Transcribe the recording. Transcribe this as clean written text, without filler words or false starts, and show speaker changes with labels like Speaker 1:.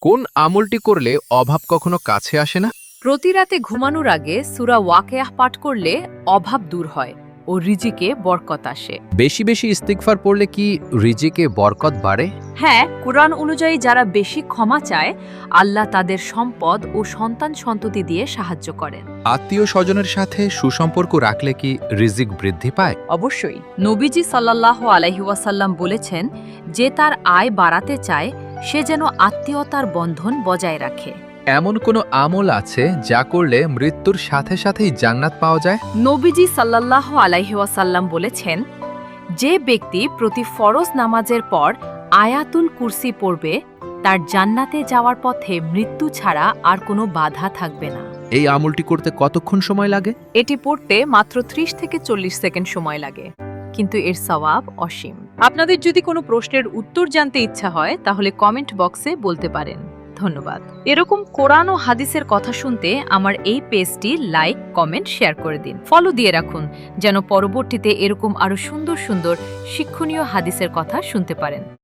Speaker 1: কোন আমলটি করলে অভাব কখনো কাছে আসে না?
Speaker 2: প্রতি রাতে ঘুমানোর আগে সূরা ওয়াকিয়াহ পাঠ করলে অভাব দূর হয় ও রিজিকে বরকত আসে।
Speaker 1: বেশি বেশি ইস্তিগফার পড়লে কি রিজিকে বরকত বাড়ে?
Speaker 2: হ্যাঁ, কুরআন অনুযায়ী যারা বেশি ক্ষমা চায়, আল্লাহ তাদের সম্পদ ও সন্তান সন্ততি দিয়ে সাহায্য করেন।
Speaker 1: আত্মীয় স্বজনের সাথে সুসম্পর্ক রাখলে কি রিজিক বৃদ্ধি পায়?
Speaker 2: অবশ্যই নবীজি সাল্লাল্লাহু আলাইহি ওয়াসাল্লাম বলেছেন, যে তার আয় বাড়াতে চায় সে যেন আত্মীয়তার বন্ধন বজায় রাখে।
Speaker 1: এমন কোনো আমল আছে যা করলে মৃত্যুর সাথে সাথেই জান্নাত পাওয়া যায়?
Speaker 2: নবীজি সাল্লাল্লাহু আলাইহি ওয়াসাল্লাম বলেছেন, যে ব্যক্তি প্রতি ফরজ নামাজের পর আয়াতুল কুরসি পড়বে তার জান্নাতে যাওয়ার পথে মৃত্যু ছাড়া আর কোনো বাধা থাকবে না।
Speaker 1: এই আমলটি করতে কতক্ষণ সময় লাগে?
Speaker 2: এটি পড়তে মাত্র 30 থেকে 40 সেকেন্ড সময় লাগে, কিন্তু এর সওয়াব অসীম। আপনাদের যদি কোনো প্রশ্নের উত্তর জানতে ইচ্ছা হয় তাহলে কমেন্ট বক্সে বলতে পারেন। ধন্যবাদ। এরকম কোরআন ও হাদিসের কথা শুনতে আমার এই পেজটি লাইক, কমেন্ট, শেয়ার করে দিন। ফলো দিয়ে রাখুন যেন পরবর্তীতে এরকম আরো সুন্দর সুন্দর শিক্ষণীয় হাদিসের কথা শুনতে পারেন।